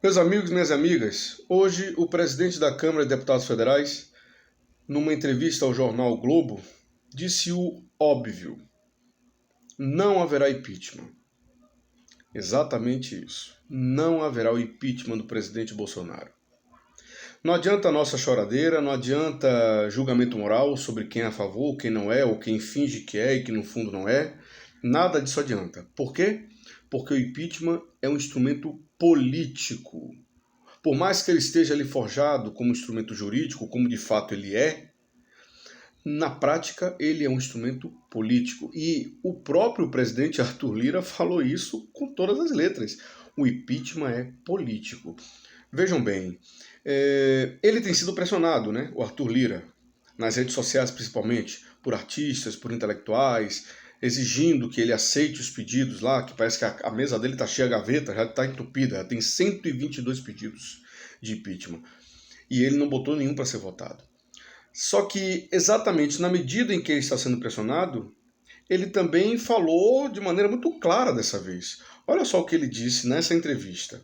Meus amigos e minhas amigas, hoje o presidente da Câmara de Deputados Federais, numa entrevista ao jornal o Globo, disse o óbvio: não haverá impeachment. Exatamente isso. Não haverá o impeachment do presidente Bolsonaro. Não adianta a nossa choradeira, não adianta julgamento moral sobre quem é a favor, quem não é, ou quem finge que é e que no fundo não é. Nada disso adianta. Por quê? Porque o impeachment é um instrumento político. Por mais que ele esteja ali forjado como instrumento jurídico, como de fato ele é, na prática ele é um instrumento político. E o próprio presidente Arthur Lira falou isso com todas as letras. O impeachment é político. Vejam bem, ele tem sido pressionado, né, o Arthur Lira, nas redes sociais principalmente, por artistas, por intelectuais, exigindo que ele aceite os pedidos lá, que parece que a mesa dele está cheia de gaveta, já está entupida, já tem 122 pedidos de impeachment. E ele não botou nenhum para ser votado. Só que, exatamente na medida em que ele está sendo pressionado, ele também falou de maneira muito clara dessa vez. Olha só o que ele disse nessa entrevista.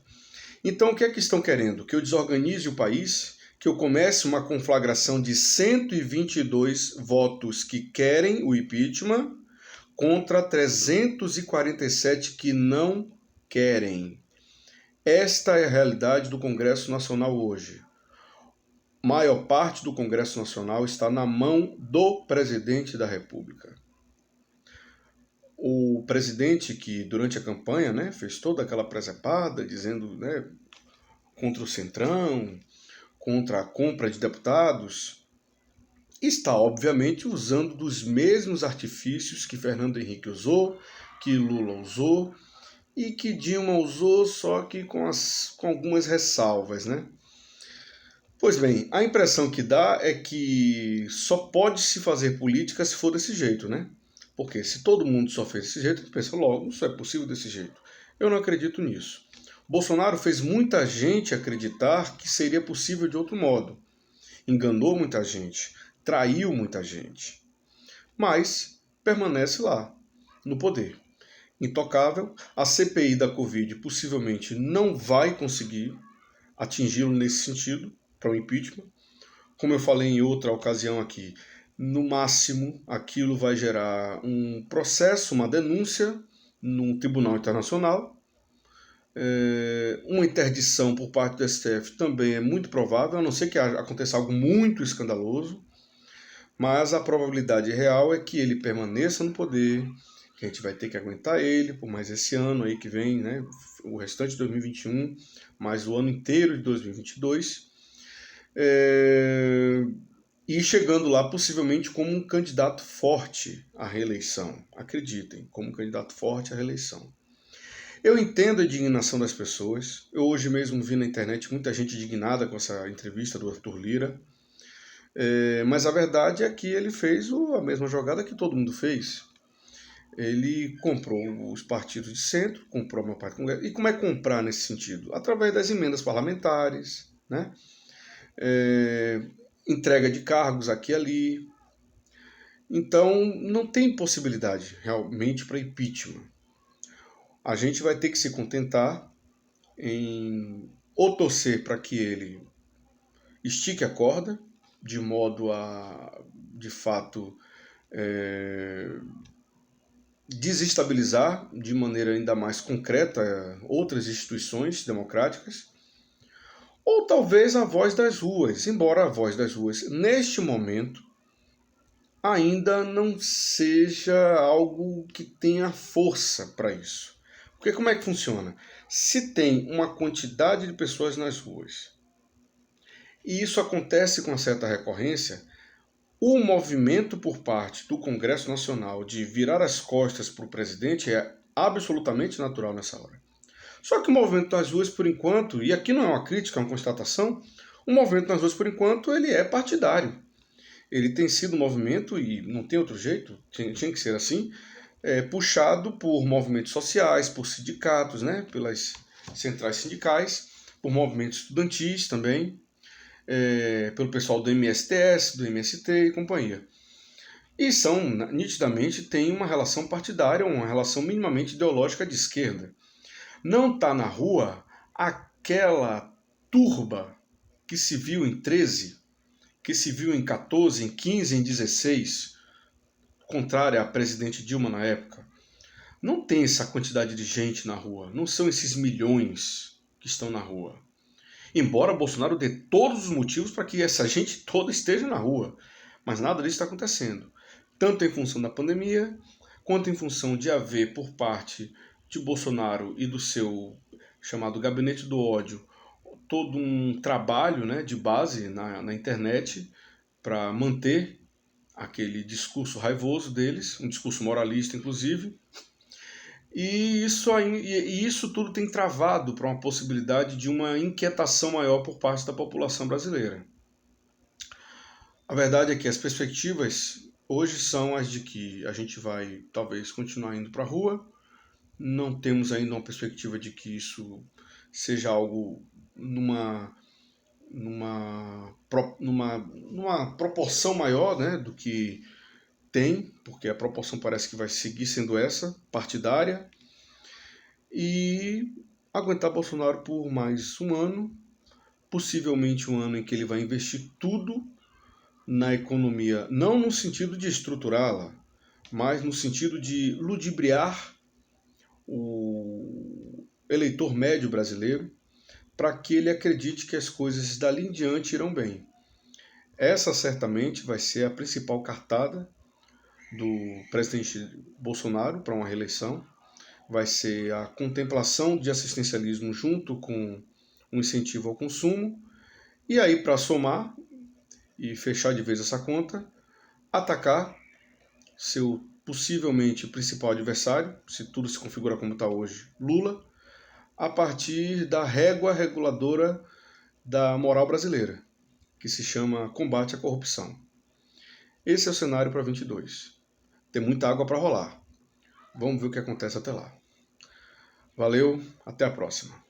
Então, o que é que estão querendo? Que eu desorganize o país? Que eu comece uma conflagração de 122 votos que querem o impeachment contra 347 que não querem. Esta é a realidade do Congresso Nacional hoje. A maior parte do Congresso Nacional está na mão do presidente da República. O presidente que, durante a campanha, né, fez toda aquela presepada, dizendo, né, contra o Centrão, contra a compra de deputados, está, obviamente, usando dos mesmos artifícios que Fernando Henrique usou, que Lula usou e que Dilma usou, só que com algumas ressalvas, né? Pois bem, a impressão que dá é que só pode se fazer política se for desse jeito, né? Porque se todo mundo só fez desse jeito, a gente pensa logo, isso é possível desse jeito. Eu não acredito nisso. Bolsonaro fez muita gente acreditar que seria possível de outro modo. Enganou muita gente, traiu muita gente. Mas permanece lá, no poder. Intocável, a CPI da Covid possivelmente não vai conseguir atingi-lo nesse sentido, para o impeachment. Como eu falei em outra ocasião aqui, no máximo aquilo vai gerar um processo, uma denúncia num tribunal internacional. Uma interdição por parte do STF também é muito provável, a não ser que aconteça algo muito escandaloso, mas a probabilidade real é que ele permaneça no poder, que a gente vai ter que aguentar ele por mais esse ano aí que vem, né, o restante de 2021, mais o ano inteiro de 2022, e chegando lá possivelmente como um candidato forte à reeleição. Acreditem, como um candidato forte à reeleição. Eu entendo a indignação das pessoas. Eu hoje mesmo vi na internet muita gente indignada com essa entrevista do Arthur Lira. Mas a verdade é que ele fez a mesma jogada que todo mundo fez. Ele comprou os partidos de centro, comprou uma parte do Congresso. E como é comprar nesse sentido? Através das emendas parlamentares, né? Entrega de cargos aqui e ali. Então, não tem possibilidade realmente para impeachment. A gente vai ter que se contentar em ou torcer para que ele estique a corda, de modo a, de fato, desestabilizar de maneira ainda mais concreta outras instituições democráticas, ou talvez a voz das ruas, embora a voz das ruas, neste momento, ainda não seja algo que tenha força para isso. Porque como é que funciona? Se tem uma quantidade de pessoas nas ruas, e isso acontece com certa recorrência, o movimento por parte do Congresso Nacional de virar as costas para o presidente é absolutamente natural nessa hora. Só que o movimento nas ruas, por enquanto, e aqui não é uma crítica, é uma constatação, o movimento nas ruas, por enquanto, ele é partidário. Ele tem sido um movimento, e não tem outro jeito, tinha que ser assim, puxado por movimentos sociais, por sindicatos, né, pelas centrais sindicais, por movimentos estudantis também, pelo pessoal do MSTS, do MST e companhia. E nitidamente, têm uma relação partidária, uma relação minimamente ideológica de esquerda. Não está na rua aquela turba que se viu em 13, que se viu em 14, em 15, em 16, contrária à presidente Dilma na época. Não tem essa quantidade de gente na rua, não são esses milhões que estão na rua. Embora Bolsonaro dê todos os motivos para que essa gente toda esteja na rua, mas nada disso está acontecendo. Tanto em função da pandemia, quanto em função de haver por parte de Bolsonaro e do seu chamado Gabinete do Ódio todo um trabalho, né, de base na internet para manter aquele discurso raivoso deles, um discurso moralista inclusive, e isso tudo tem travado para uma possibilidade de uma inquietação maior por parte da população brasileira. A verdade é que as perspectivas hoje são as de que a gente vai talvez continuar indo para a rua, não temos ainda uma perspectiva de que isso seja algo numa proporção maior, né, do que tem, porque a proporção parece que vai seguir sendo essa, partidária, e aguentar Bolsonaro por mais um ano, possivelmente um ano em que ele vai investir tudo na economia, não no sentido de estruturá-la, mas no sentido de ludibriar o eleitor médio brasileiro para que ele acredite que as coisas dali em diante irão bem. Essa certamente vai ser a principal cartada do presidente Bolsonaro para uma reeleição, vai ser a contemplação de assistencialismo junto com um incentivo ao consumo, e aí para somar e fechar de vez essa conta, atacar seu possivelmente principal adversário, se tudo se configura como está hoje, Lula, a partir da régua reguladora da moral brasileira, que se chama combate à corrupção. Esse é o cenário para 22. Tem muita água para rolar. Vamos ver o que acontece até lá. Valeu, até a próxima.